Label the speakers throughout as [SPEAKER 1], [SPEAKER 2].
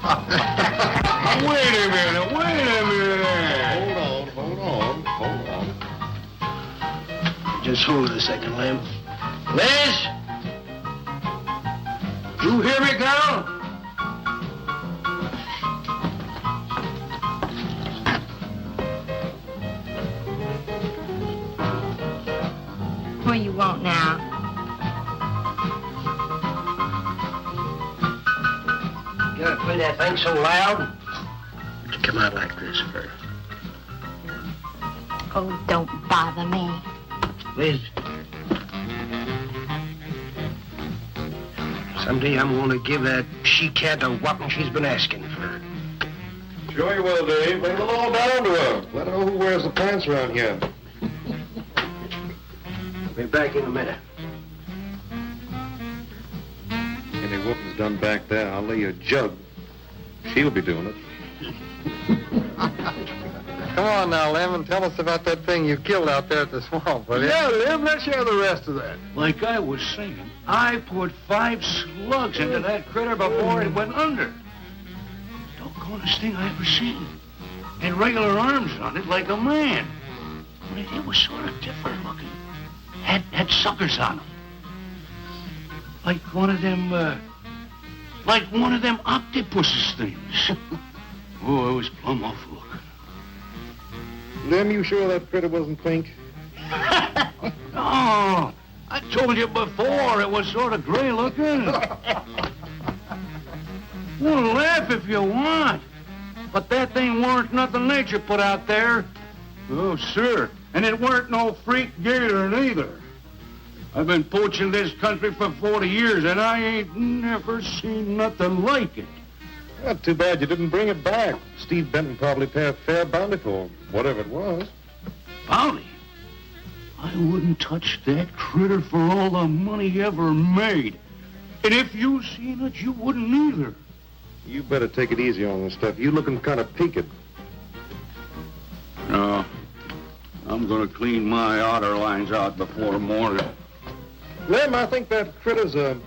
[SPEAKER 1] Wait a minute.
[SPEAKER 2] Hold on.
[SPEAKER 3] Just hold it a second, Lem. Liz? You hear me, girl?
[SPEAKER 4] What you want now?
[SPEAKER 3] You gotta play that thing so loud? To come out like this first.
[SPEAKER 4] Oh, don't bother me.
[SPEAKER 3] Liz. Someday I'm gonna give that she-cat a whopping she's been asking for.
[SPEAKER 2] Sure you will, Dave. Bring the law down to her. Let her know who wears the pants around here.
[SPEAKER 3] Be back in a minute.
[SPEAKER 2] Any whooping's done back there, I'll lay you a jug. She'll be doing it.
[SPEAKER 5] Come on now, Lem, and tell us about that thing you killed out there at the swamp, will you?
[SPEAKER 1] Yeah, Lem, let's hear the rest of that. Like I was saying, I put 5 slugs into that critter before it went under. Doggonest thing I ever seen. And regular arms on it like a man. But it was sort of different looking. Had suckers on them. Like one of them octopuses things. Oh, it was plumb awful looking.
[SPEAKER 2] Lem, you sure that critter wasn't pink?
[SPEAKER 1] Oh, I told you before it was sort of gray looking. Well, laugh if you want. But that thing weren't nothing nature put out there. Oh, sir. And it weren't no freak gator neither. I've been poaching this country for 40 years, and I ain't never seen nothing like it.
[SPEAKER 2] Well, too bad you didn't bring it back. Steve Benton probably paid a fair bounty for whatever it was.
[SPEAKER 1] Bounty? I wouldn't touch that critter for all the money he ever made. And if you seen it, you wouldn't either.
[SPEAKER 2] You better take it easy on this stuff. You looking kind of peaked.
[SPEAKER 1] No. I'm gonna clean my otter lines out before morning.
[SPEAKER 2] Lem, I think that critter's a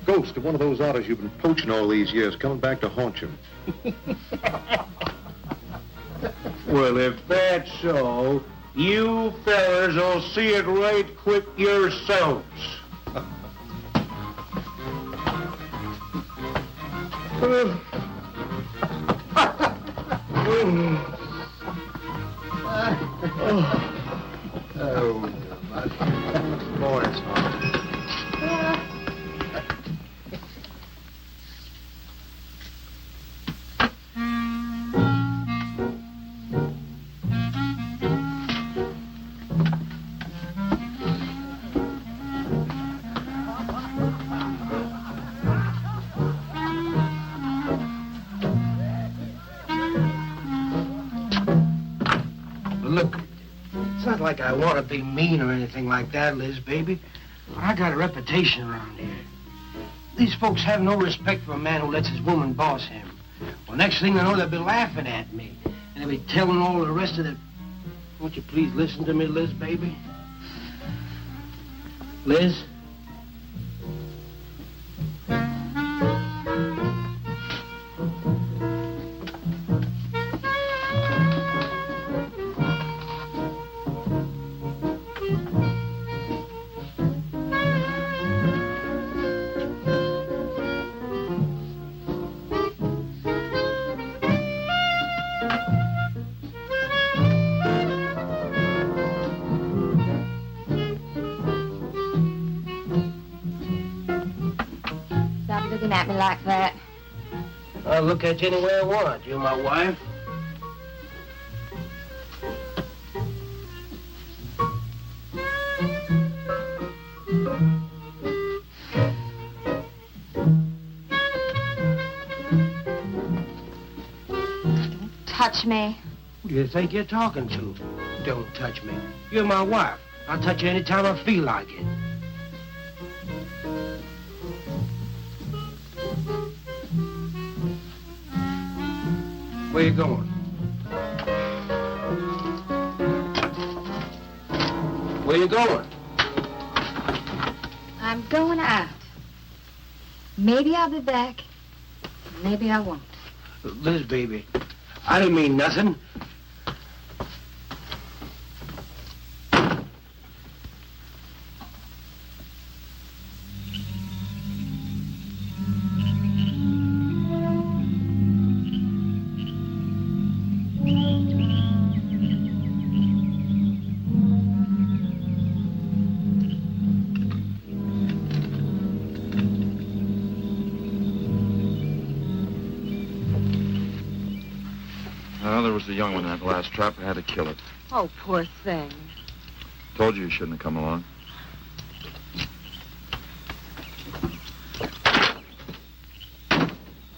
[SPEAKER 2] ghost of one of those otters you've been poaching all these years, coming back to haunt you.
[SPEAKER 1] Well, if that's so, you fellers will see it right quick yourselves.
[SPEAKER 3] Oh, boys. Look, it's not like I want to be mean or anything like that, Liz, baby. I got a reputation around here. These folks have no respect for a man who lets his woman boss him. Well, next thing they know, they'll be laughing at me. And they'll be telling all the rest of the... Won't you please listen to me, Liz, baby? Liz?
[SPEAKER 4] Looking at me like that.
[SPEAKER 3] I'll look at you any way I want. You're my wife.
[SPEAKER 4] Don't touch me.
[SPEAKER 3] Who do you think you're talking to? Don't touch me. You're my wife. I'll touch you anytime I feel like it. Where you going? Where you going?
[SPEAKER 4] I'm going out. Maybe I'll be back. Maybe I won't.
[SPEAKER 3] Liz, baby, I didn't mean nothing.
[SPEAKER 6] Well, there was the young one in that last trap. I had to kill it.
[SPEAKER 4] Oh, poor thing.
[SPEAKER 6] Told you you shouldn't have come along.
[SPEAKER 7] Well,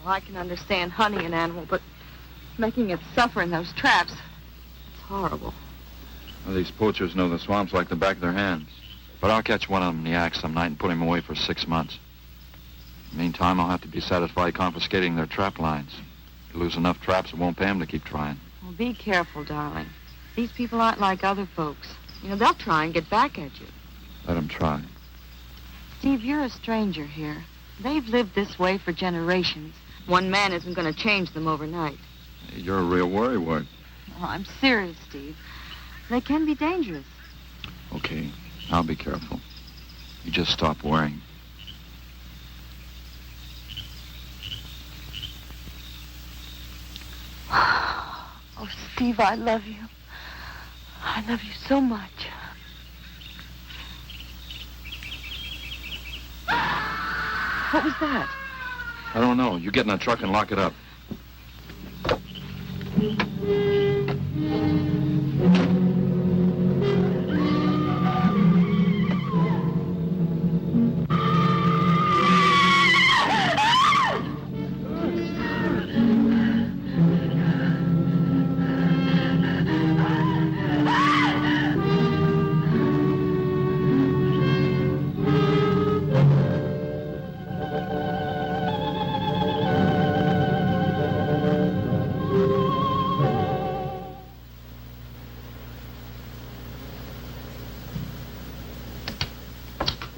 [SPEAKER 7] I can understand hunting an animal, but making it suffer in those traps, it's horrible.
[SPEAKER 6] Well, these poachers know the swamps like the back of their hands. But I'll catch one of them in the act some night and put him away for 6 months. Meantime, I'll have to be satisfied confiscating their trap lines. If you lose enough traps, it won't pay them to keep trying.
[SPEAKER 7] Well, be careful, darling. These people aren't like other folks. You know, they'll try and get back at you.
[SPEAKER 6] Let them try.
[SPEAKER 7] Steve, you're a stranger here. They've lived this way for generations. One man isn't going to change them overnight.
[SPEAKER 6] You're a real worrywart.
[SPEAKER 7] Oh, I'm serious, Steve. They can be dangerous.
[SPEAKER 6] Okay, I'll be careful. You just stop worrying.
[SPEAKER 7] Oh, Steve, I love you. I love you so much. What was that?
[SPEAKER 6] I don't know. You get in that truck and lock it up.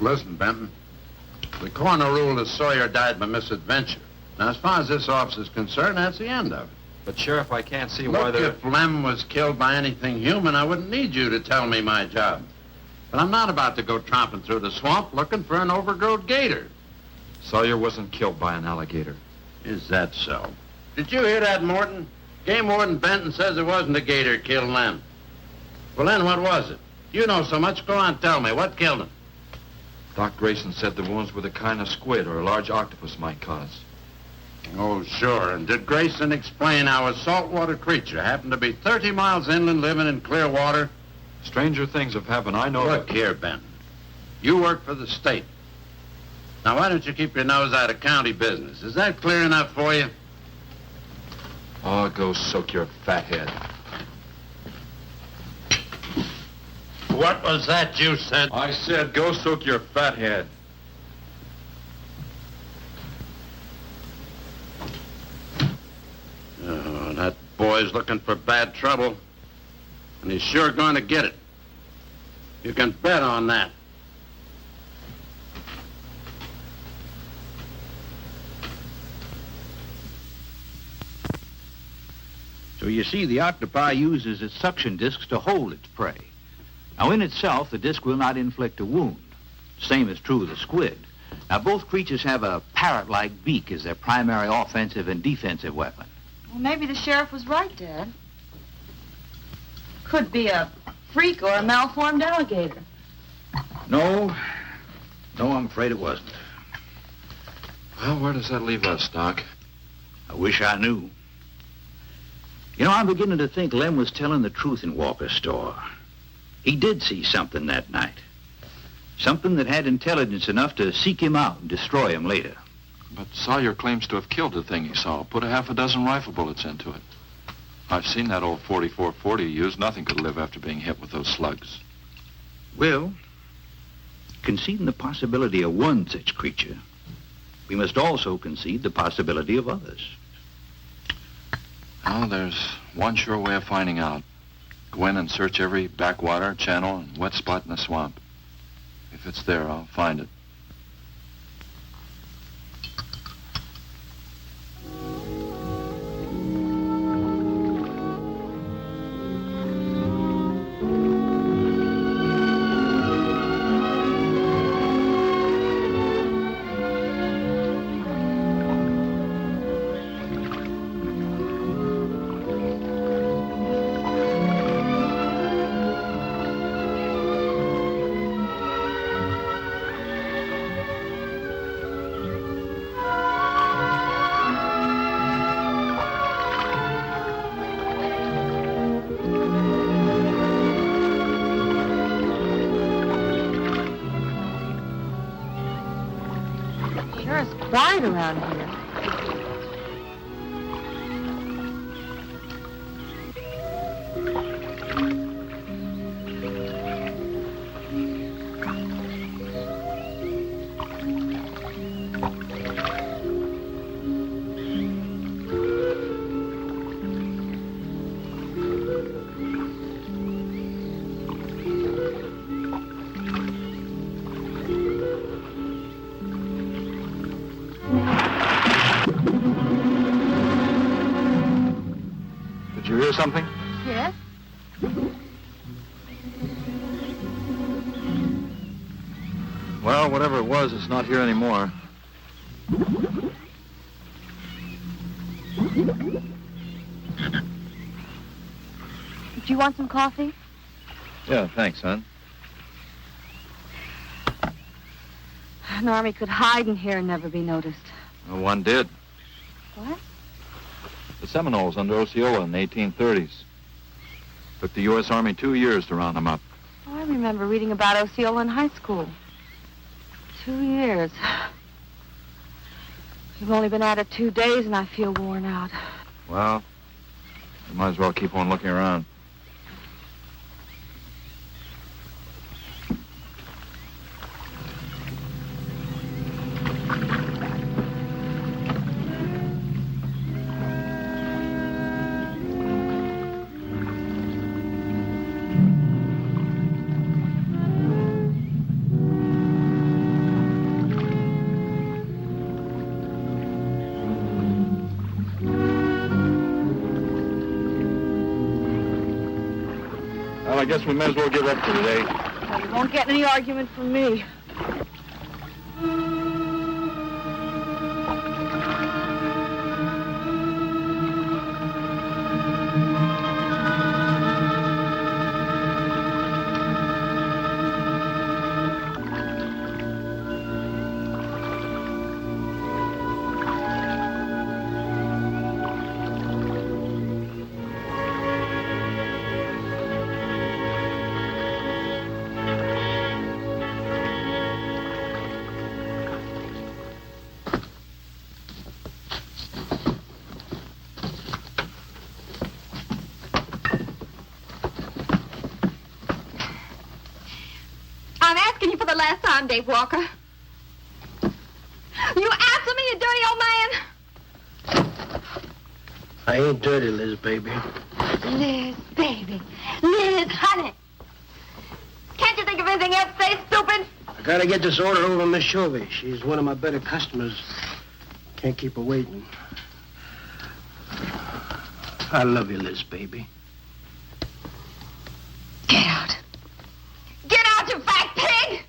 [SPEAKER 8] Listen, Benton. The coroner ruled that Sawyer died by misadventure. Now, as far as this officer's concerned, that's the end of it.
[SPEAKER 6] But, Sheriff, I can't see why
[SPEAKER 8] Look,
[SPEAKER 6] they're...
[SPEAKER 8] if Lem was killed by anything human, I wouldn't need you to tell me my job. But I'm not about to go tromping through the swamp looking for an overgrown gator.
[SPEAKER 6] Sawyer wasn't killed by an alligator.
[SPEAKER 8] Is that so? Did you hear that, Morton? Game Warden Benton says it wasn't a gator killed Lem. Well, then what was it? You know so much. Go on, tell me. What killed him?
[SPEAKER 6] Doc Grayson said the wounds were the kind of squid or a large octopus might cause.
[SPEAKER 8] Oh, sure. And did Grayson explain how a saltwater creature happened to be 30 miles inland living in clear water?
[SPEAKER 6] Stranger things have happened. I know
[SPEAKER 8] Look here, Benton. You work for the state. Now, why don't you keep your nose out of county business? Is that clear enough for you?
[SPEAKER 6] Oh, go soak your fat head.
[SPEAKER 8] What was that you said?
[SPEAKER 6] I said go soak your fat head.
[SPEAKER 8] Oh, that boy's looking for bad trouble. And he's sure going to get it. You can bet on that.
[SPEAKER 1] So you see, the octopi uses its suction discs to hold its prey. Now, in itself, the disc will not inflict a wound. Same is true of the squid. Now, both creatures have a parrot-like beak as their primary offensive and defensive weapon.
[SPEAKER 7] Well, maybe the sheriff was right, Dad. Could be a freak or a malformed alligator.
[SPEAKER 1] No, I'm afraid it wasn't.
[SPEAKER 6] Well, where does that leave us, Doc?
[SPEAKER 1] I wish I knew. You know, I'm beginning to think Lem was telling the truth in Walker's store. He did see something that night. Something that had intelligence enough to seek him out and destroy him later.
[SPEAKER 6] But Sawyer claims to have killed the thing he saw. Put a half a dozen rifle bullets into it. I've seen that old 44-40 used. Nothing could live after being hit with those slugs.
[SPEAKER 1] Well, conceding the possibility of one such creature, we must also concede the possibility of others.
[SPEAKER 6] Well, there's one sure way of finding out. Go in and search every backwater, channel, and wet spot in the swamp. If it's there, I'll find it.
[SPEAKER 7] Sure is quiet around here.
[SPEAKER 6] Did you hear something?
[SPEAKER 7] Yes?
[SPEAKER 6] Well, whatever it was, it's not here anymore.
[SPEAKER 7] Do you want some coffee?
[SPEAKER 6] Yeah, thanks, son.
[SPEAKER 7] An army could hide in here and never be noticed.
[SPEAKER 6] Well, one did.
[SPEAKER 7] What?
[SPEAKER 6] The Seminoles under Osceola in the 1830s. Took the U.S. Army 2 years to round them up.
[SPEAKER 7] Oh, I remember reading about Osceola in high school. 2 years. We've only been at it 2 days, and I feel worn out.
[SPEAKER 6] Well, you might as well keep on looking around. Well, I guess we may as well give up for today.
[SPEAKER 7] Well, you won't get any argument from me.
[SPEAKER 4] I'm asking you for the last time, Dave Walker. You answer me, you dirty old man.
[SPEAKER 3] I ain't dirty, Liz, baby.
[SPEAKER 4] Liz, baby. Liz, honey. Can't you think of anything else to say, stupid?
[SPEAKER 3] I gotta get this order over to Miss Shovey. She's one of my better customers. Can't keep her waiting. I love you, Liz, baby.
[SPEAKER 4] Get out. Get out, you fat pig!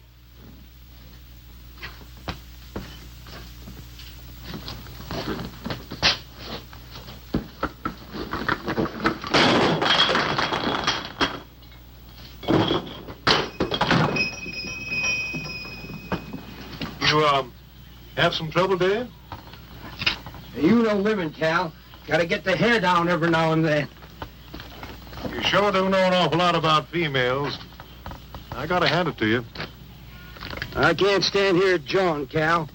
[SPEAKER 2] You, have some trouble, Dave?
[SPEAKER 3] You know women, Cal. Gotta get the hair down every now and then.
[SPEAKER 2] You sure do know an awful lot about females. I gotta hand it to you.
[SPEAKER 3] I can't stand here jawing, Cal.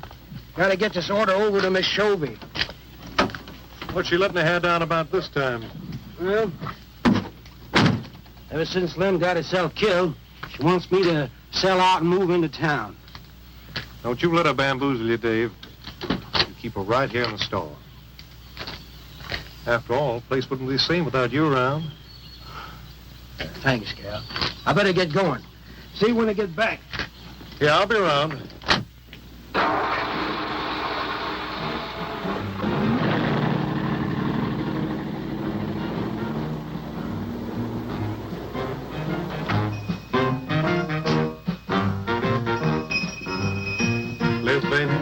[SPEAKER 3] Gotta get this order over to Miss Shovey.
[SPEAKER 2] What's she letting her hair down about this time?
[SPEAKER 3] Well, ever since Lem got herself killed, she wants me to sell out and move into town.
[SPEAKER 2] Don't you let her bamboozle you, Dave. You keep her right here in the store. After all, the place wouldn't be the same without you around.
[SPEAKER 3] Thanks, Cal. I better get going. See you when I get back.
[SPEAKER 2] Yeah, I'll be around. Liz, baby.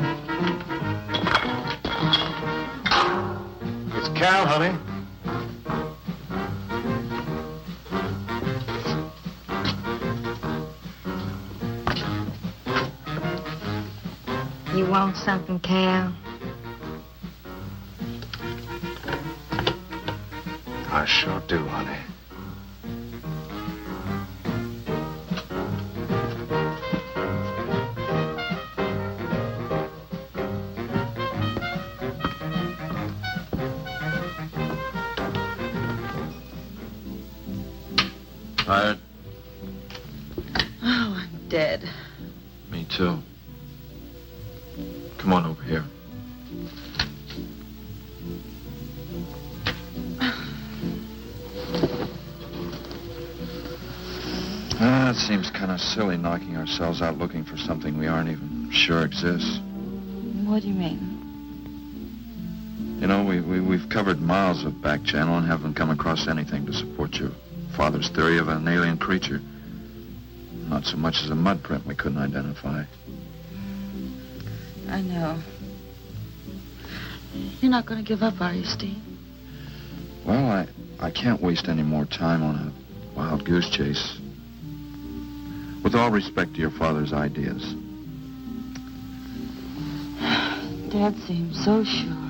[SPEAKER 2] It's Cal, honey.
[SPEAKER 4] You want something, Cal?
[SPEAKER 2] I sure do, honey.
[SPEAKER 6] Tired?
[SPEAKER 7] Oh, I'm dead.
[SPEAKER 6] Me too. Come on over here. It seems kind of silly knocking ourselves out looking for something we aren't even sure exists.
[SPEAKER 7] What do you mean?
[SPEAKER 6] You know, we've covered miles of back channel and haven't come across anything to support your father's theory of an alien creature. Not so much as a mud print we couldn't identify.
[SPEAKER 7] I know. You're not going to give up, are you, Steve?
[SPEAKER 6] Well, I can't waste any more time on a wild goose chase. With all respect to your father's ideas.
[SPEAKER 7] Dad seems so sure.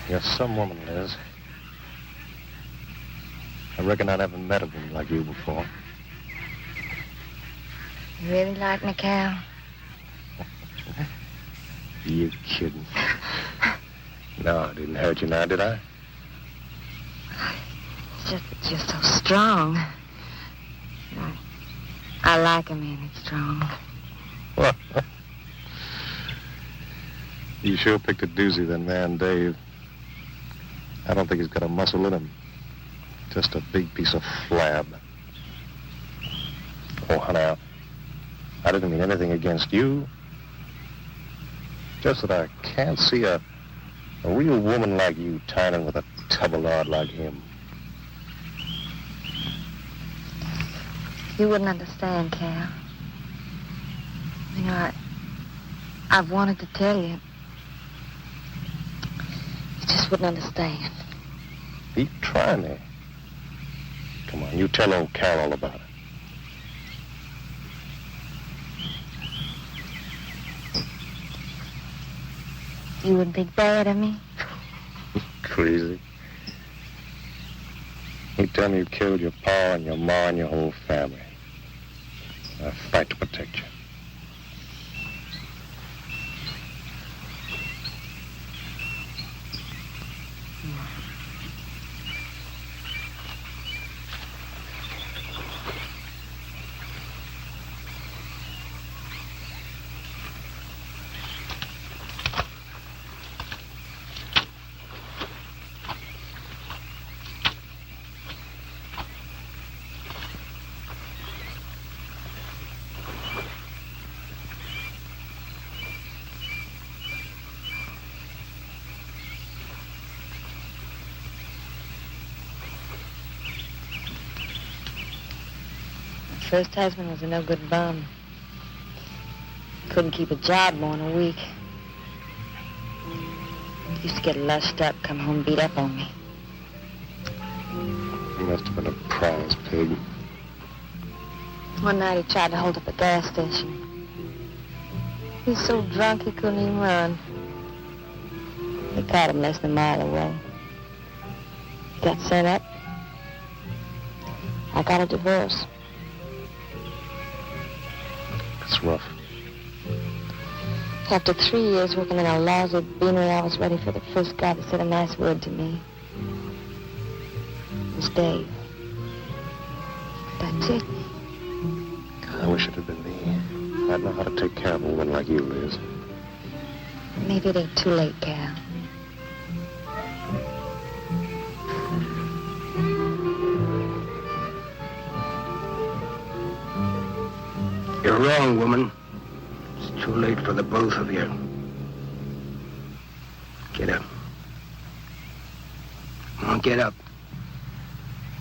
[SPEAKER 2] You're some woman, Liz. I reckon I haven't met a woman like you before.
[SPEAKER 4] You really like me, Cal?
[SPEAKER 2] You kidding? No, I didn't hurt you now, did I?
[SPEAKER 4] It's just that you're so strong. I like a man that's strong.
[SPEAKER 2] You sure picked a doozy, then, man, Dave. I don't think he's got a muscle in him. Just a big piece of flab. Oh, honey, I didn't mean anything against you. Just that I can't see a real woman like you tying in with a tubby-lard like him.
[SPEAKER 4] You wouldn't understand, Cal. You know, I've wanted to tell you. You just wouldn't understand.
[SPEAKER 2] Keep trying me. Come on, you tell old Cal all about it.
[SPEAKER 4] You wouldn't think bad of me?
[SPEAKER 2] Crazy. You tell me you killed your pa and your ma and your whole family. I fight to protect you.
[SPEAKER 4] First husband was a no-good bum. Couldn't keep a job more than a week. Used to get lushed up, come home beat up on me.
[SPEAKER 2] He must have been a prize pig.
[SPEAKER 4] One night he tried to hold up a gas station. He was so drunk he couldn't even run. They caught him less than a mile away. He got sent up. I got a divorce.
[SPEAKER 2] It's rough.
[SPEAKER 4] After 3 years working in a lousy beanery, I was ready for the first guy that said a nice word to me. It was Dave. That's it.
[SPEAKER 2] I wish it had been me. I'd know how to take care of a woman like you, Liz.
[SPEAKER 4] Maybe it ain't too late, Cal.
[SPEAKER 3] You're wrong, woman. It's too late for the both of you. Get up. Come on, get up.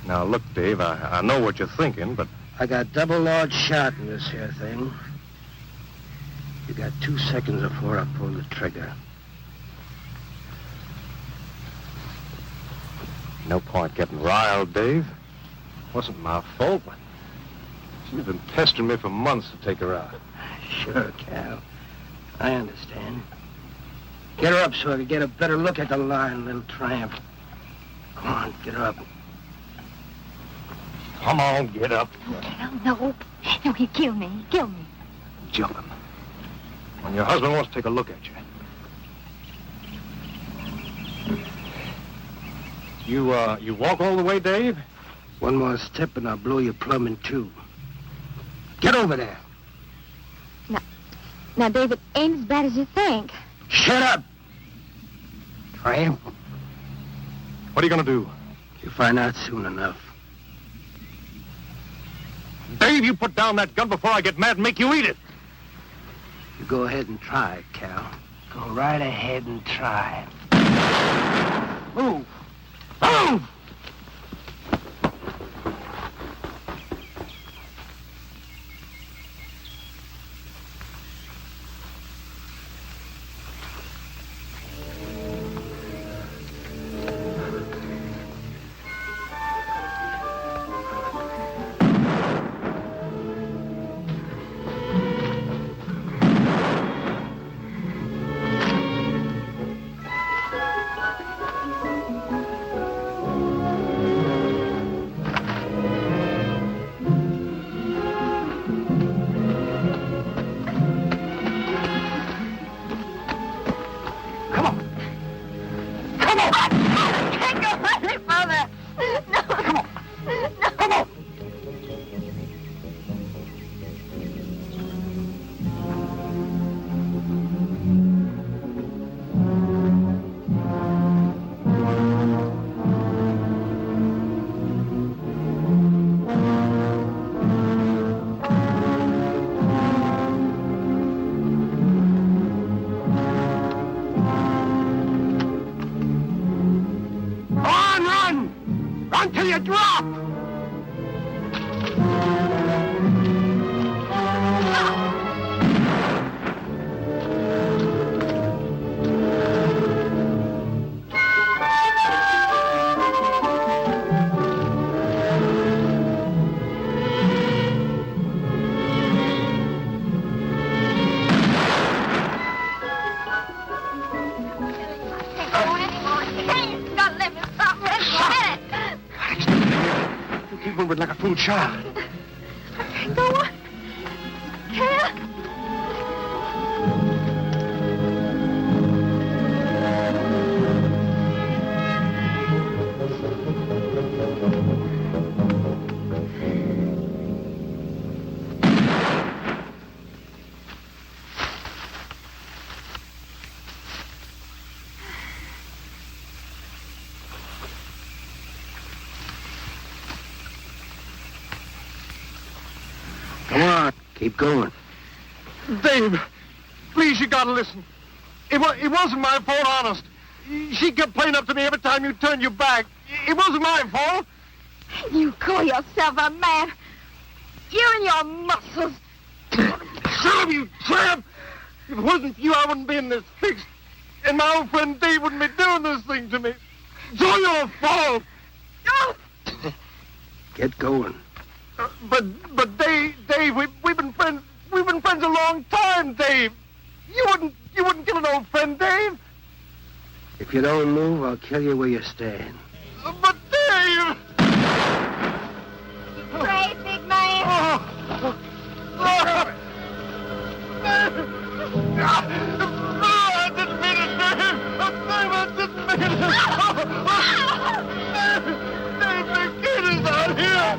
[SPEAKER 2] Now, look, Dave, I know what you're thinking, but...
[SPEAKER 3] I got double large shot in this here thing. You got 2 seconds before I pull the trigger.
[SPEAKER 2] No point getting riled, Dave. Wasn't my fault. She's been pestering me for months to take her out.
[SPEAKER 3] Sure, Cal. I understand. Get her up so I can get a better look at the line, little tramp. Come on, get her up. Come on, get up.
[SPEAKER 4] No, Cal, no. No, he'd kill me. He'd kill me.
[SPEAKER 2] Jumping. When your husband wants to take a look at you. You walk all the way, Dave?
[SPEAKER 3] One more step and I'll blow your plumb in two. Get over there.
[SPEAKER 4] Now, David, ain't as bad as you think.
[SPEAKER 3] Shut up! Tramp.
[SPEAKER 2] What are you gonna do?
[SPEAKER 3] You'll find out soon enough.
[SPEAKER 2] Dave, you put down that gun before I get mad and make you eat it.
[SPEAKER 3] You go ahead and try it, Cal. Go right ahead and try. Move! Move!
[SPEAKER 2] Like a fool child.
[SPEAKER 4] Go on. Cal.
[SPEAKER 3] Come on, keep going.
[SPEAKER 2] Dave, please, you gotta listen. It wasn't my fault, honest. She kept playing up to me every time you turned your back. It wasn't my fault.
[SPEAKER 4] You call yourself a man. You and your muscles.
[SPEAKER 2] Shut up, you tramp! If it wasn't for you, I wouldn't be in this fix. And my old friend Dave wouldn't be doing this thing to me. It's all your fault.
[SPEAKER 3] Get going.
[SPEAKER 2] But Dave, we've been friends a long time, Dave. You wouldn't kill an old friend, Dave.
[SPEAKER 3] If you don't move, I'll kill you where you stand.
[SPEAKER 2] But Dave!
[SPEAKER 4] Brave, big man.
[SPEAKER 2] I didn't mean it, Dave. I didn't mean it. Dave, the kid is out here.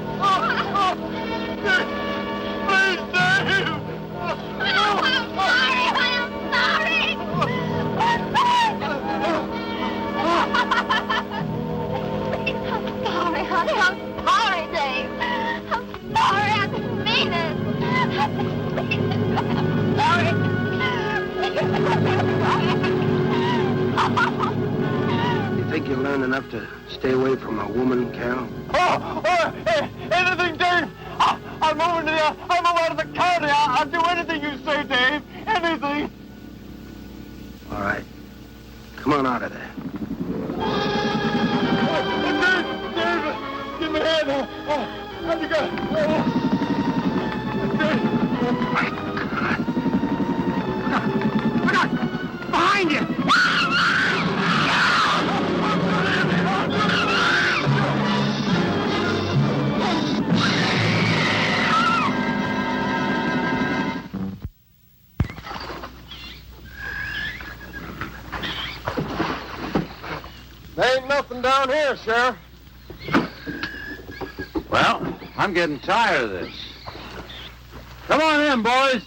[SPEAKER 2] Please, Dave.
[SPEAKER 4] I'm sorry. I'm sorry, honey. I'm sorry, Dave. I'm sorry. I didn't mean it. I'm sorry.
[SPEAKER 3] You think you learned enough to stay away from a woman, Cal?
[SPEAKER 2] Anything, Dave. I'm moving here. I'm out of the county. I'll do anything you say, Dave. Anything.
[SPEAKER 3] All right. Come on out of there.
[SPEAKER 2] Dave, give me a hand. How'd you go?
[SPEAKER 3] Look out! Behind you!
[SPEAKER 2] There ain't nothing down here, Sheriff.
[SPEAKER 8] Well, I'm getting tired of this. Come on in, boys.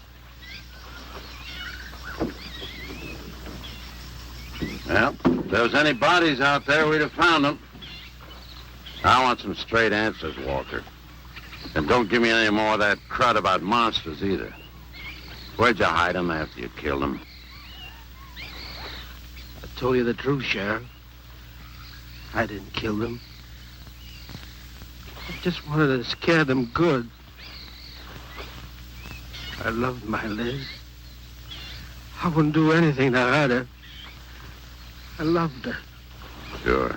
[SPEAKER 8] Well, if there was any bodies out there, we'd have found them. I want some straight answers, Walker. And don't give me any more of that crud about monsters, either. Where'd you hide them after you killed them?
[SPEAKER 3] I told you the truth, Sheriff. I didn't kill them. I just wanted to scare them good. I loved my Liz. I wouldn't do anything to hurt her. I loved her.
[SPEAKER 8] Sure.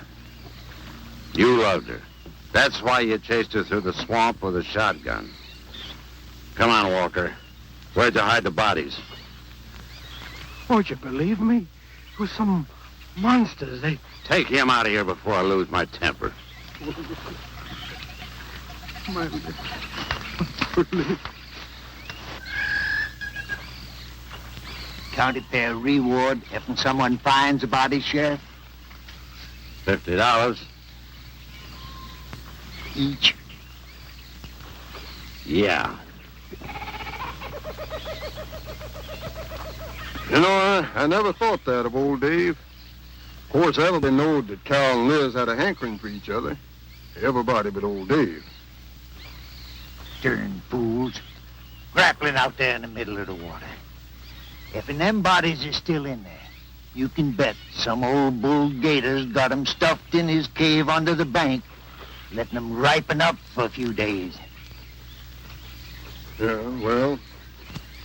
[SPEAKER 8] You loved her. That's why you chased her through the swamp with a shotgun. Come on, Walker. Where'd you hide the bodies?
[SPEAKER 3] Won't you believe me? It was some monsters. They...
[SPEAKER 8] Take him out of here before I lose my temper.
[SPEAKER 3] My Liz.
[SPEAKER 9] County fair reward if someone finds a body, Sheriff?
[SPEAKER 8] $50.
[SPEAKER 9] Each.
[SPEAKER 8] Yeah.
[SPEAKER 2] You know, I never thought that of old Dave. Of course, everybody knowed that Cal and Liz had a hankering for each other. Everybody but old Dave.
[SPEAKER 9] Darn fools. Grappling out there in the middle of the water. If them bodies are still in there, you can bet some old bull gator's got 'em stuffed in his cave under the bank, letting 'em ripen up for a few days.
[SPEAKER 2] Yeah, well,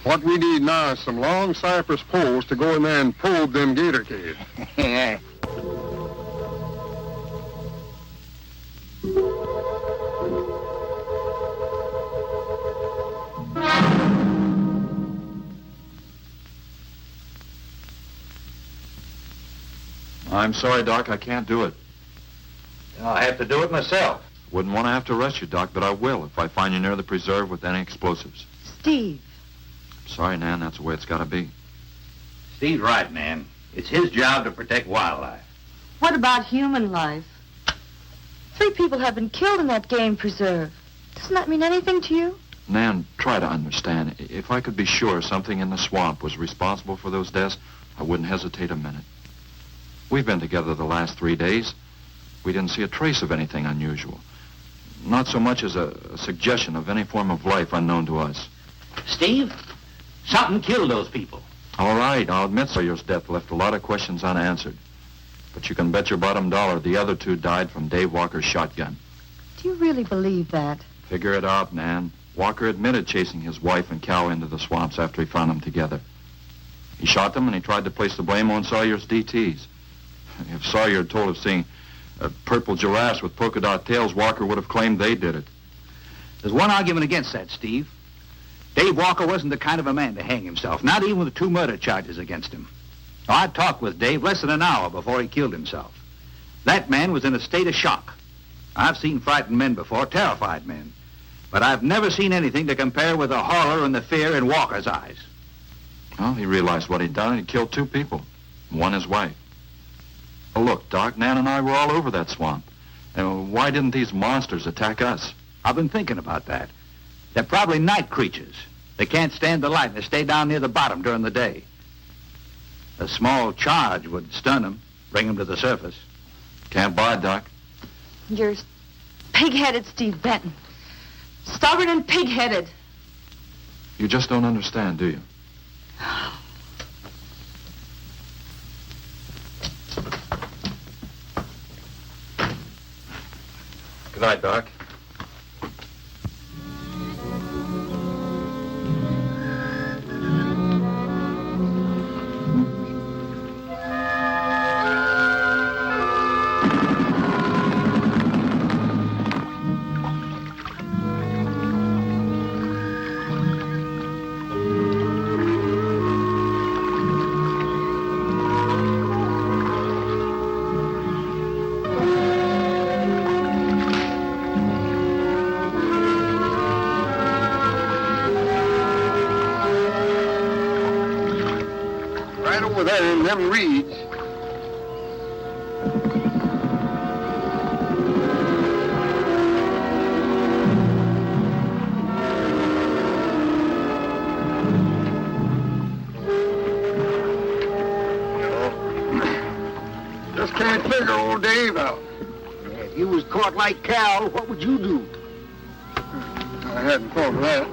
[SPEAKER 2] what we need now is some long cypress poles to go in there and probe them gator caves.
[SPEAKER 9] Yeah.
[SPEAKER 6] I'm sorry, Doc, I can't do it.
[SPEAKER 10] I'll have to do it myself.
[SPEAKER 6] Wouldn't want to have to arrest you, Doc, but I will if I find you near the preserve with any explosives.
[SPEAKER 7] Steve.
[SPEAKER 6] Sorry, Nan, that's the way it's got to be.
[SPEAKER 10] Steve's right, man. It's his job to protect wildlife.
[SPEAKER 7] What about human life? 3 people have been killed in that game preserve. Doesn't that mean anything to you?
[SPEAKER 6] Nan, try to understand. If I could be sure something in the swamp was responsible for those deaths, I wouldn't hesitate a minute. We've been together the last 3 days. We didn't see a trace of anything unusual. Not so much as a suggestion of any form of life unknown to us.
[SPEAKER 10] Steve, something killed those people.
[SPEAKER 6] All right, I'll admit Sawyer's death left a lot of questions unanswered. But you can bet your bottom dollar the other 2 died from Dave Walker's shotgun.
[SPEAKER 7] Do you really believe that?
[SPEAKER 6] Figure it out, Nan. Walker admitted chasing his wife and cow into the swamps after he found them together. He shot them and he tried to place the blame on Sawyer's DTs. If Sawyer had told of seeing purple giraffes with polka dot tails, Walker would have claimed they did it.
[SPEAKER 10] There's one argument against that, Steve. Dave Walker wasn't the kind of a man to hang himself, not even with 2 murder charges against him. I talked with Dave less than an hour before he killed himself. That man was in a state of shock. I've seen frightened men before, terrified men. But I've never seen anything to compare with the horror and the fear in Walker's eyes.
[SPEAKER 6] Well, he realized what he'd done and he killed 2 people. One his wife. Well, look, Doc, Nan and I were all over that swamp. And why didn't these monsters attack us?
[SPEAKER 10] I've been thinking about that. They're probably night creatures. They can't stand the light and they stay down near the bottom during the day. A small charge would stun them, bring them to the surface.
[SPEAKER 6] Can't buy, Doc.
[SPEAKER 7] You're pig-headed, Steve Benton. Stubborn and pig-headed.
[SPEAKER 6] You just don't understand, do you?
[SPEAKER 10] Good night, Doc.
[SPEAKER 2] there in them reeds. Just can't figure old Dave out.
[SPEAKER 9] If you was caught like Cal, what would you do?
[SPEAKER 2] I hadn't thought of that.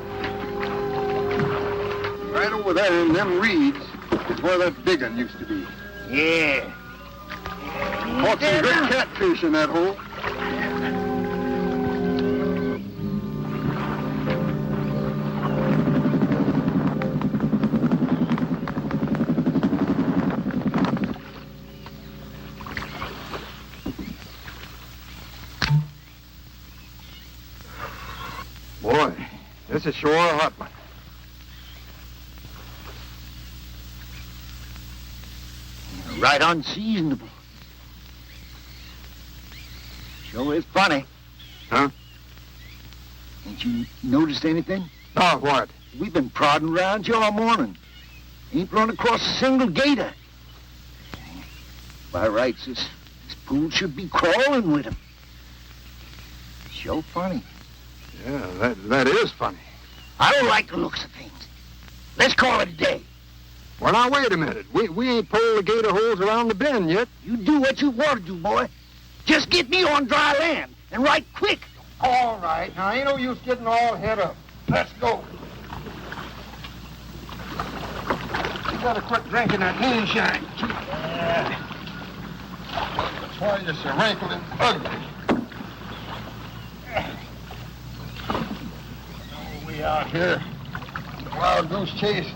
[SPEAKER 2] Right over there in them reeds is where that big one used to be.
[SPEAKER 9] Yeah.
[SPEAKER 2] Caught some good catfish in that hole. Boy, this is sure a hot one.
[SPEAKER 9] Right unseasonable. Sure is funny.
[SPEAKER 2] Huh?
[SPEAKER 9] Ain't you noticed anything?
[SPEAKER 2] Oh, what?
[SPEAKER 9] We've been prodding around here all morning. Ain't run across a single gator. By rights, this pool should be crawling with him. Sure funny.
[SPEAKER 2] Yeah, that is funny.
[SPEAKER 9] I don't like the looks of things. Let's call it a day.
[SPEAKER 2] Well, now, wait a minute. We ain't pulled the gator holes around the bend yet.
[SPEAKER 9] You do what you want to do, boy. Just get me on dry land, and right quick.
[SPEAKER 2] All right. Now, ain't no use getting all head up. Let's go. You gotta quit drinking that moonshine. That's why you're so wrinkled and ugly. We out here. Wild goose chase.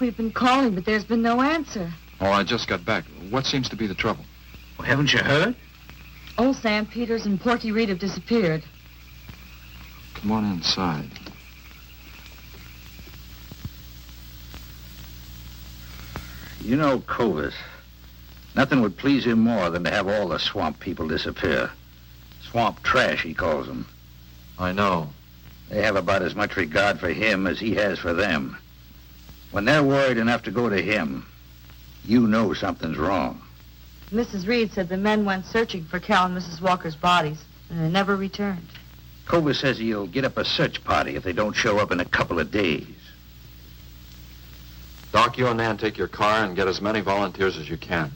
[SPEAKER 7] We've been calling, but there's been no answer.
[SPEAKER 6] Oh, I just got back. What seems to be the trouble?
[SPEAKER 10] Well, haven't you heard?
[SPEAKER 7] Old Sam Peters and Porky Reed have disappeared.
[SPEAKER 6] Come on inside.
[SPEAKER 10] You know Clovis. Nothing would please him more than to have all the swamp people disappear. Swamp trash, he calls them.
[SPEAKER 6] I know.
[SPEAKER 10] They have about as much regard for him as he has for them. When they're worried enough to go to him, you know something's wrong.
[SPEAKER 7] Mrs. Reed said the men went searching for Cal and Mrs. Walker's bodies, and they never returned.
[SPEAKER 10] Clovis says he'll get up a search party if they don't show up in a couple of days.
[SPEAKER 6] Doc, you and Nan take your car and get as many volunteers as you can.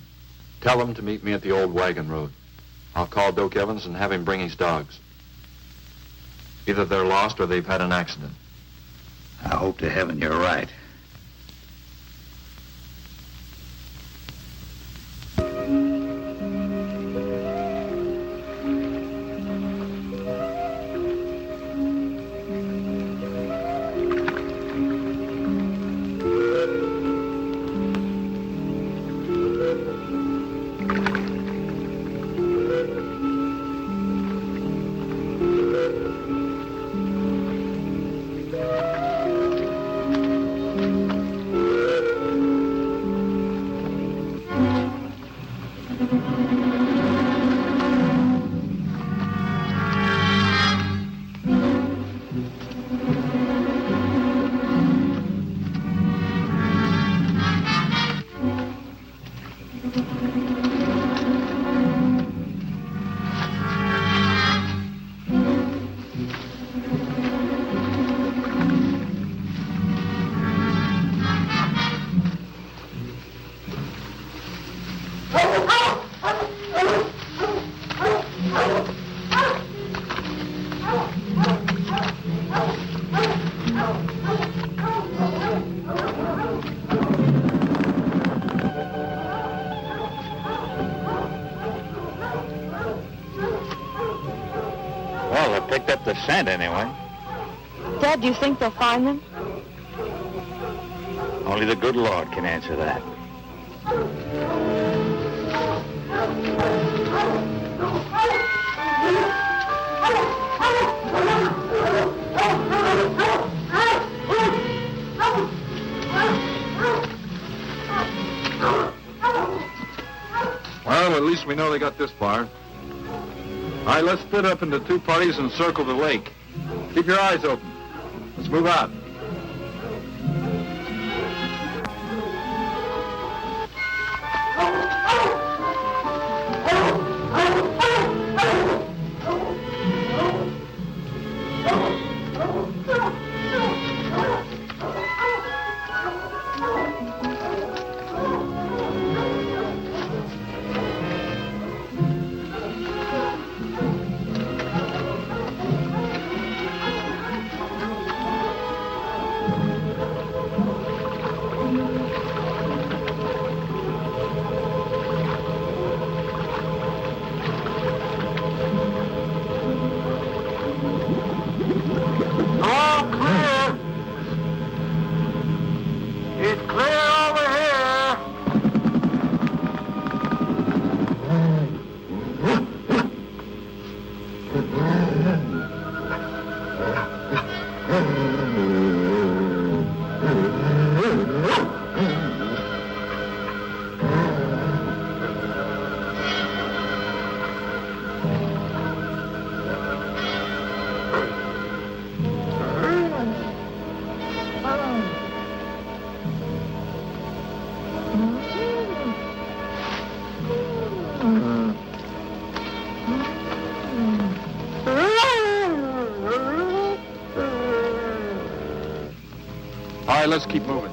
[SPEAKER 6] Tell them to meet me at the old wagon road. I'll call Doak Evans and have him bring his dogs. Either they're lost or they've had an accident.
[SPEAKER 10] I hope to heaven you're right. Well, they picked up the scent anyway.
[SPEAKER 7] Dad, do you think they'll find them?
[SPEAKER 10] Only the good Lord can answer that.
[SPEAKER 6] Well, at least we know they got this far. All right, let's split up into two parties and circle the lake. Keep your eyes open. Let's move out. All right, let's keep moving.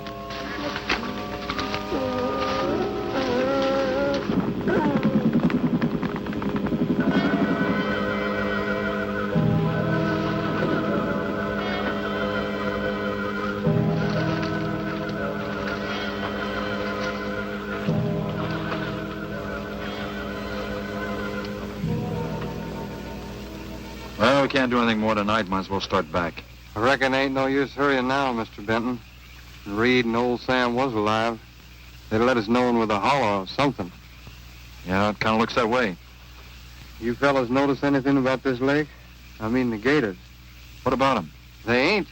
[SPEAKER 6] Well, we can't do anything more tonight. Might as well start back.
[SPEAKER 5] I reckon ain't no use hurrying now, Mr. Benton. Reed and old Sam was alive. They'd let us know with a holler or something.
[SPEAKER 6] Yeah, it kind of looks that way.
[SPEAKER 5] You fellas notice anything about this lake? I mean the gators.
[SPEAKER 6] What about them?
[SPEAKER 5] They ain't.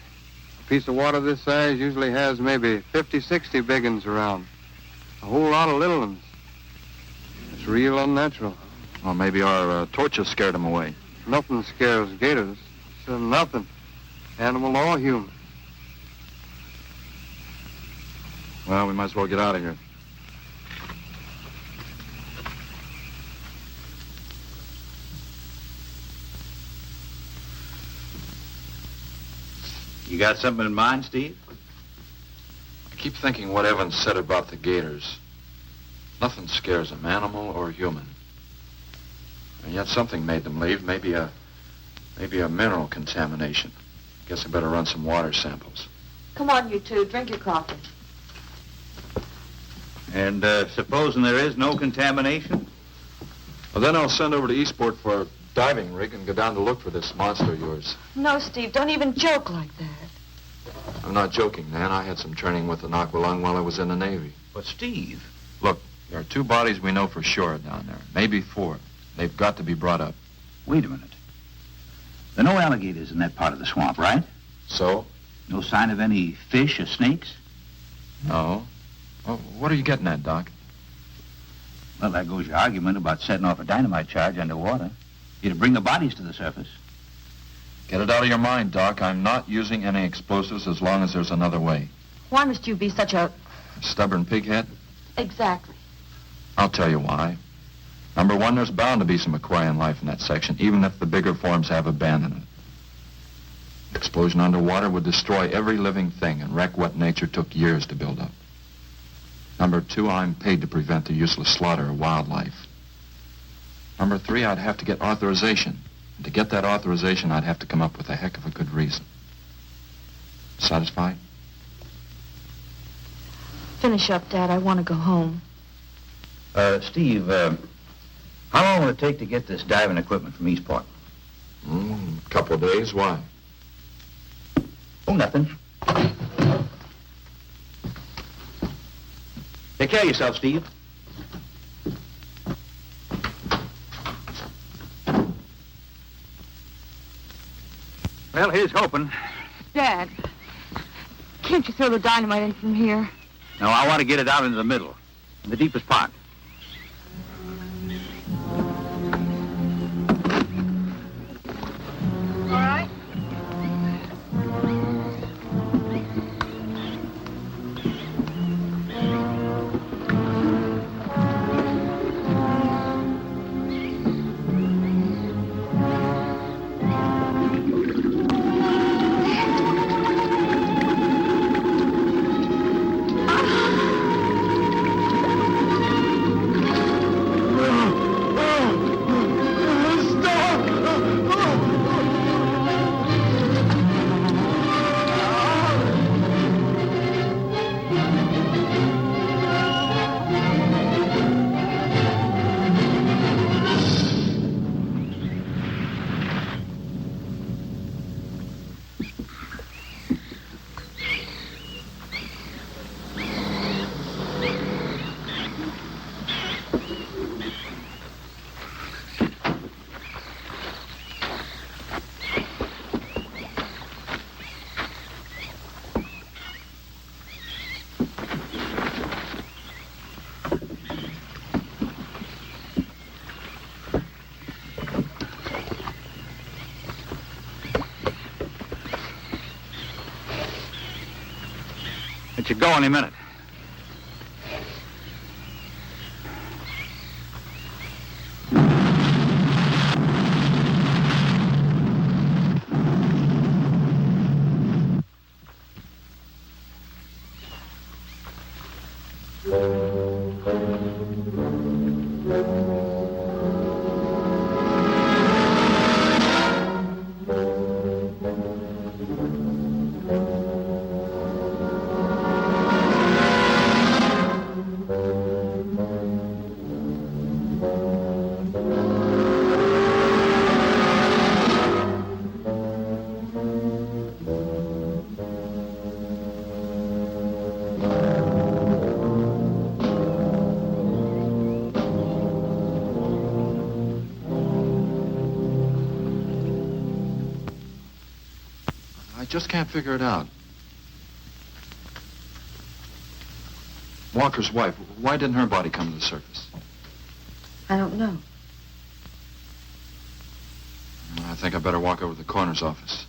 [SPEAKER 5] A piece of water this size usually has maybe 50, 60 big uns around. A whole lot of little ones. It's real unnatural.
[SPEAKER 6] Well, maybe our torches scared them away.
[SPEAKER 5] Nothing scares gators. So nothing. Animal or human.
[SPEAKER 6] Well, we might as well get out of here.
[SPEAKER 10] You got something in mind, Steve?
[SPEAKER 6] I keep thinking what Evans said about the gators. Nothing scares them, animal or human. And yet something made them leave. Maybe a mineral contamination. Guess I better run some water samples.
[SPEAKER 7] Come on, you two. Drink your coffee.
[SPEAKER 10] And supposing there is no contamination?
[SPEAKER 6] Well, then I'll send over to Eastport for a diving rig and go down to look for this monster of yours.
[SPEAKER 7] No, Steve, don't even joke like that.
[SPEAKER 6] I'm not joking, Nan. I had some training with an aqualung while I was in the Navy.
[SPEAKER 10] But, Steve...
[SPEAKER 6] Look, there are 2 bodies we know for sure down there. Maybe 4. They've got to be brought up.
[SPEAKER 10] Wait a minute. There are no alligators in that part of the swamp, right?
[SPEAKER 6] So?
[SPEAKER 10] No sign of any fish or snakes?
[SPEAKER 6] No. Well, what are you getting at, Doc?
[SPEAKER 10] Well, there goes your argument about setting off a dynamite charge underwater. You'd bring the bodies to the surface.
[SPEAKER 6] Get it out of your mind, Doc. I'm not using any explosives as long as there's another way.
[SPEAKER 7] Why must you be such a...
[SPEAKER 6] Stubborn pighead?
[SPEAKER 7] Exactly.
[SPEAKER 6] I'll tell you why. Number 1, there's bound to be some aquarian life in that section, even if the bigger forms have abandoned it. Explosion underwater would destroy every living thing and wreck what nature took years to build up. Number 2, I'm paid to prevent the useless slaughter of wildlife. Number 3, I'd have to get authorization. And to get that authorization, I'd have to come up with a heck of a good reason. Satisfied?
[SPEAKER 7] Finish up, Dad. I want to go home.
[SPEAKER 10] Steve, how long will it take to get this diving equipment from Eastport?
[SPEAKER 6] A couple of days. Why?
[SPEAKER 10] Oh, nothing. Take care of yourself, Steve. Well, here's hoping.
[SPEAKER 7] Dad, can't you throw the dynamite in from here?
[SPEAKER 10] No, I want to get it out into the middle, in the deepest part.
[SPEAKER 7] All right.
[SPEAKER 10] It should go any minute.
[SPEAKER 6] I just can't figure it out. Walker's wife, why didn't her body come to the surface?
[SPEAKER 7] I don't know.
[SPEAKER 6] I think I better walk over to the coroner's office.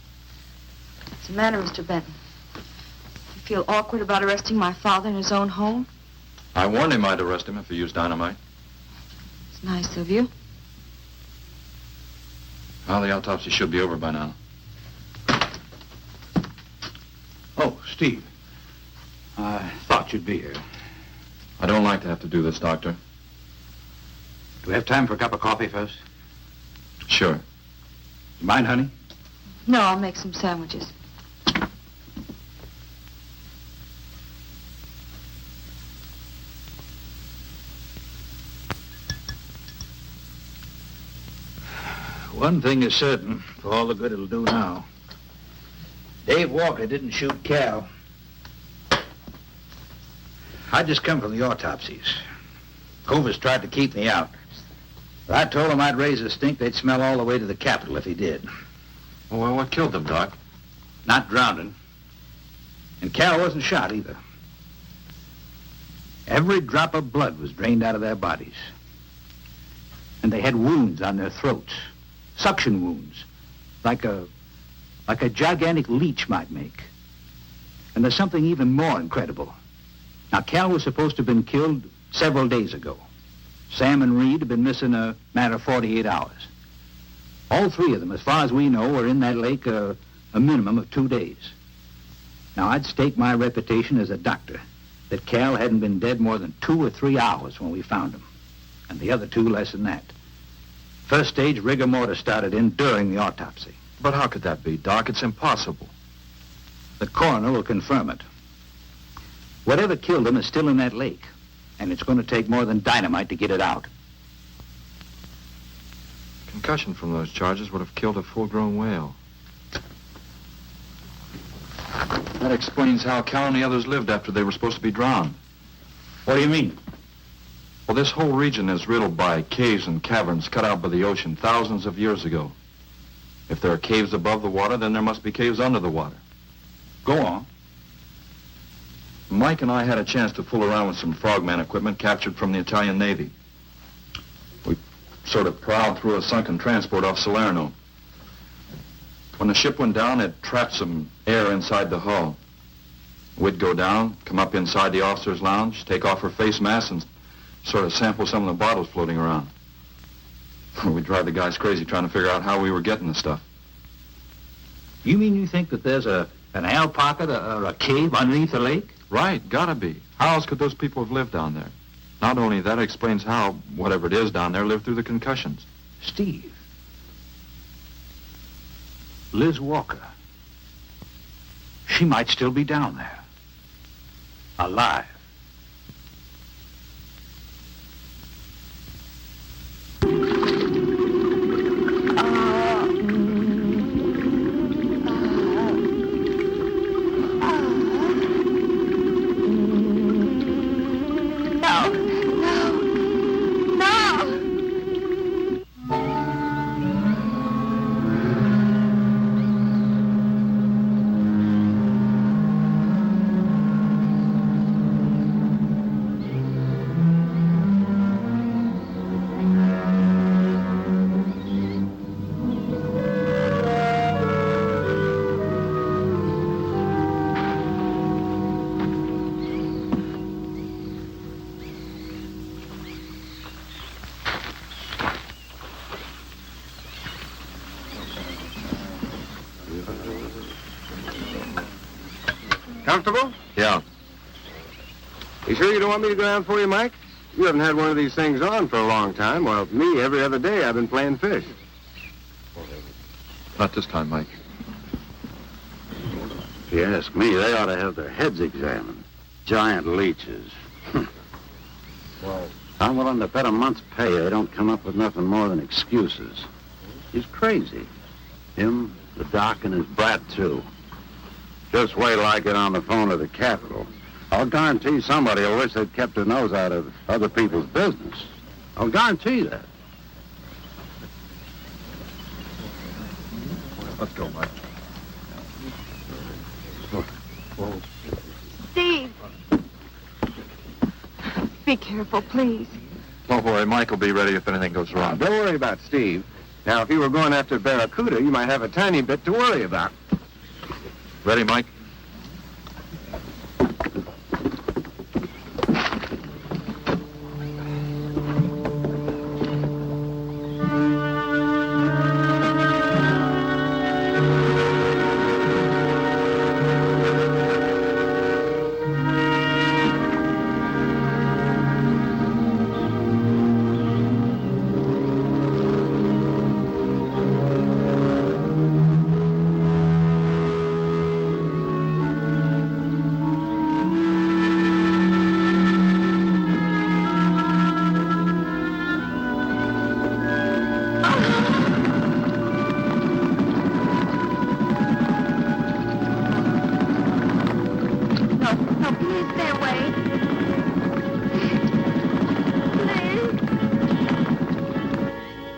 [SPEAKER 7] What's the matter, Mr. Benton? You feel awkward about arresting my father in his own home?
[SPEAKER 6] I warned him I'd arrest him if he used dynamite.
[SPEAKER 7] It's nice of you.
[SPEAKER 6] Well, the autopsy should be over by now.
[SPEAKER 10] Oh, Steve. I thought you'd be here.
[SPEAKER 6] I don't like to have to do this, Doctor.
[SPEAKER 10] Do we have time for a cup of coffee first?
[SPEAKER 6] Sure.
[SPEAKER 10] You mind, honey?
[SPEAKER 7] No, I'll make some sandwiches.
[SPEAKER 10] One thing is certain, for all the good it'll do now. Dave Walker didn't shoot Cal. I just come from the autopsies. Covers tried to keep me out. But I told him I'd raise a stink they'd smell all the way to the Capitol if he did.
[SPEAKER 6] Well, what killed them, Doc?
[SPEAKER 10] Not drowning. And Cal wasn't shot either. Every drop of blood was drained out of their bodies. And they had wounds on their throats. Suction wounds. Like a gigantic leech might make. And there's something even more incredible. Now, Cal was supposed to have been killed several days ago. Sam and Reed have been missing a matter of 48 hours. All three of them, as far as we know, were in that lake a minimum of 2 days. Now, I'd stake my reputation as a doctor that Cal hadn't been dead more than 2 or 3 hours when we found him. And the other two less than that. First stage rigor mortis started in during the autopsy.
[SPEAKER 6] But how could that be, Doc? It's impossible.
[SPEAKER 10] The coroner will confirm it. Whatever killed him is still in that lake, and it's going to take more than dynamite to get it out.
[SPEAKER 6] Concussion from those charges would have killed a full-grown whale. That explains how Cal and the others lived after they were supposed to be drowned.
[SPEAKER 10] What do you mean?
[SPEAKER 6] Well, this whole region is riddled by caves and caverns cut out by the ocean thousands of years ago. If there are caves above the water, then there must be caves under the water.
[SPEAKER 10] Go on.
[SPEAKER 6] Mike and I had a chance to fool around with some frogman equipment captured from the Italian Navy. We sort of prowled through a sunken transport off Salerno. When the ship went down, it trapped some air inside the hull. We'd go down, come up inside the officer's lounge, take off her face mask, and sort of sample some of the bottles floating around. We'd drive the guys crazy trying to figure out how we were getting the stuff.
[SPEAKER 10] You mean you think that there's an air pocket or a cave underneath the lake?
[SPEAKER 6] Right, gotta be. How else could those people have lived down there? Not only that, it explains how, whatever it is down there, lived through the concussions.
[SPEAKER 10] Steve. Liz Walker. She might still be down there. Alive.
[SPEAKER 3] Comfortable?
[SPEAKER 6] Yeah.
[SPEAKER 3] You sure you don't want me to go down for you, Mike? You haven't had one of these things on for a long time. Well, me, every other day I've been playing fish.
[SPEAKER 6] Not this time, Mike.
[SPEAKER 8] If you ask me, they ought to have their heads examined. Giant leeches. Well, I'm willing to bet a month's pay they don't come up with nothing more than excuses. He's crazy. Him, the doc, and his brat, too. Just wait till I get on the phone to the Capitol. I'll guarantee somebody will wish they'd kept their nose out of other people's business. I'll guarantee that.
[SPEAKER 6] Let's go, Mike.
[SPEAKER 7] Steve! Be careful, please.
[SPEAKER 6] Don't worry, Mike will be ready if anything goes wrong.
[SPEAKER 3] Don't worry about Steve. Now, if you were going after Barracuda, you might have a tiny bit to worry about.
[SPEAKER 6] Ready, Mike?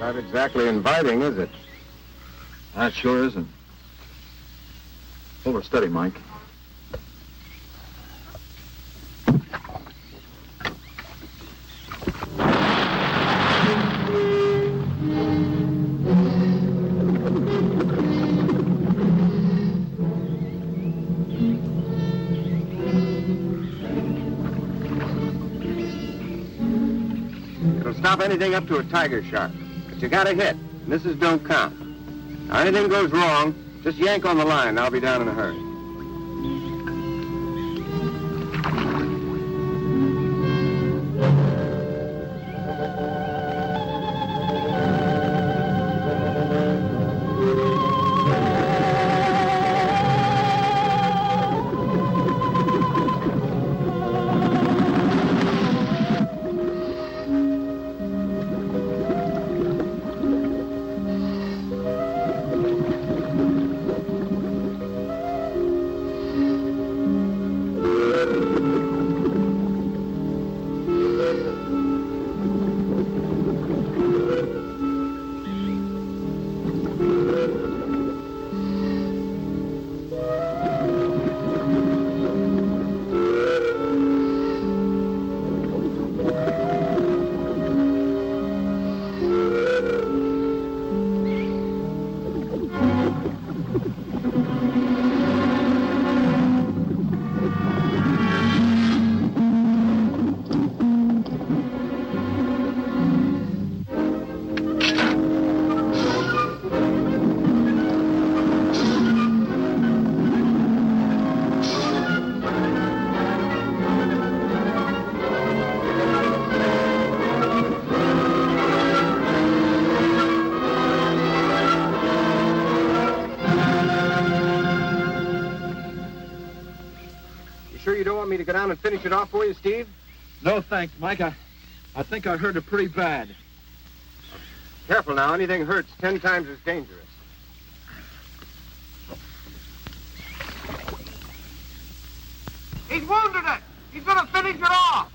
[SPEAKER 3] Not exactly inviting, is it?
[SPEAKER 6] That sure isn't. Hold her steady, Mike.
[SPEAKER 3] It'll stop anything up to a tiger shark. But you got to hit. Misses don't count. Now, anything goes wrong, just yank on the line, and I'll be down in a hurry.
[SPEAKER 2] go down and finish it off for you, Steve?
[SPEAKER 11] No, thanks, Mike. I think I hurt it pretty bad.
[SPEAKER 2] Careful now. Anything hurts 10 times as dangerous.
[SPEAKER 3] He's wounded it. He's gonna finish it off.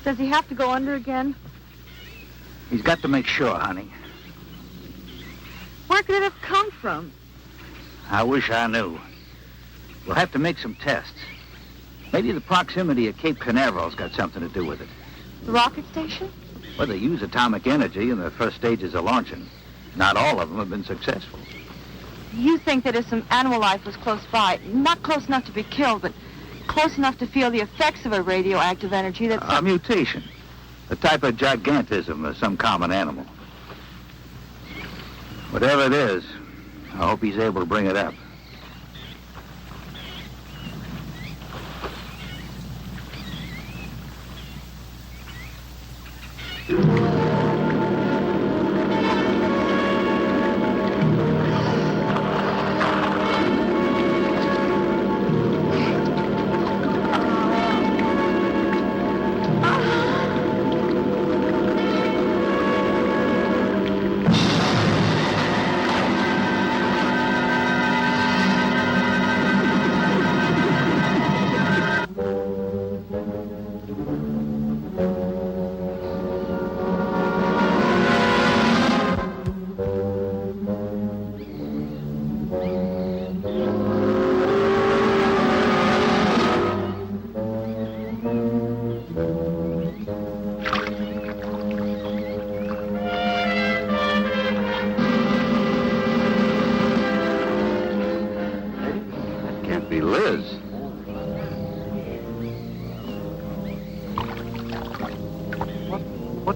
[SPEAKER 7] Does he have to go under again?
[SPEAKER 10] He's got to make sure, honey.
[SPEAKER 7] Where could it have come from?
[SPEAKER 10] I wish I knew. We'll have to make some tests. Maybe the proximity of Cape Canaveral's got something to do with it.
[SPEAKER 7] The rocket station?
[SPEAKER 10] Well, they use atomic energy in the first stages of launching. Not all of them have been successful.
[SPEAKER 7] You think that if some animal life was close by, not close enough to be killed, but close enough to feel the effects of a radioactive energy that...
[SPEAKER 10] A mutation. A type of gigantism of some common animal. Whatever it is, I hope he's able to bring it up.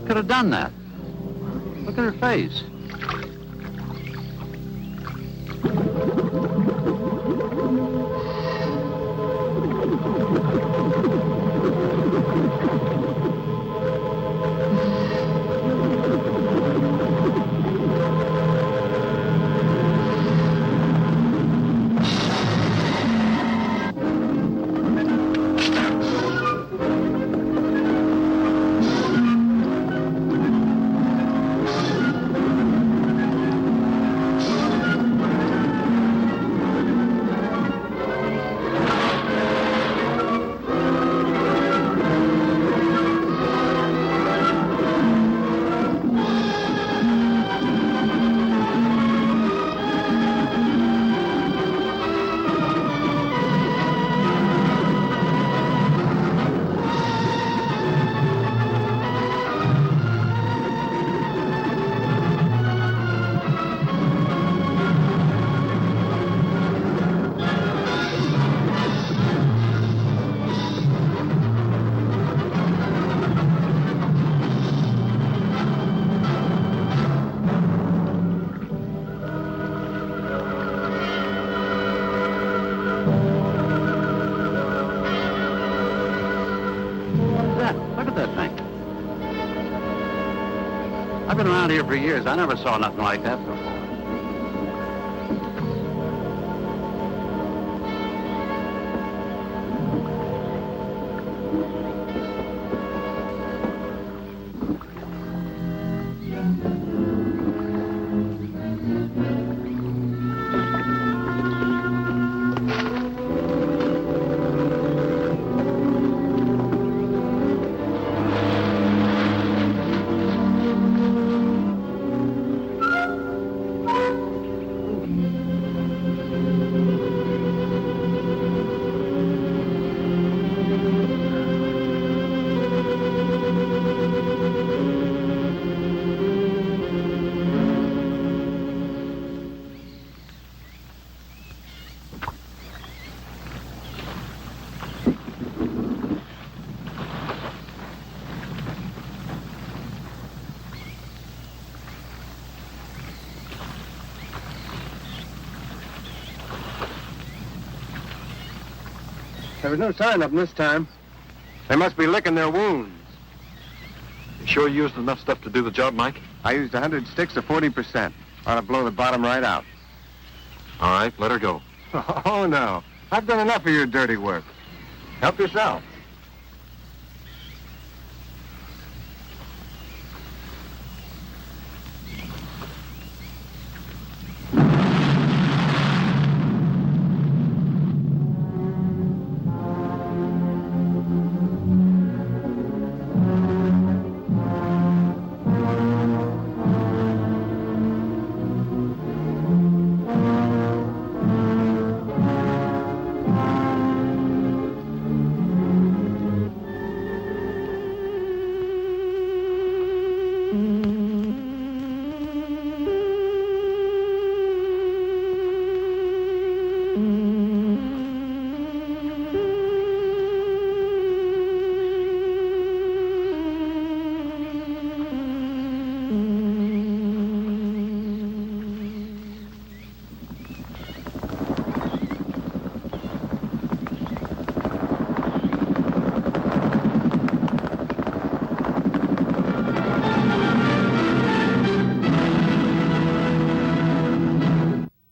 [SPEAKER 8] Could have done that. Look at her face. I've been around here for years. I never saw nothing like that before.
[SPEAKER 2] There was no sign of them this time. They must be licking their wounds.
[SPEAKER 6] You sure you used enough stuff to do the job, Mike?
[SPEAKER 2] I used 100 sticks of 40%. Ought to blow the bottom right out.
[SPEAKER 6] All right, let her go.
[SPEAKER 2] Oh, no. I've done enough of your dirty work.
[SPEAKER 10] Help yourself.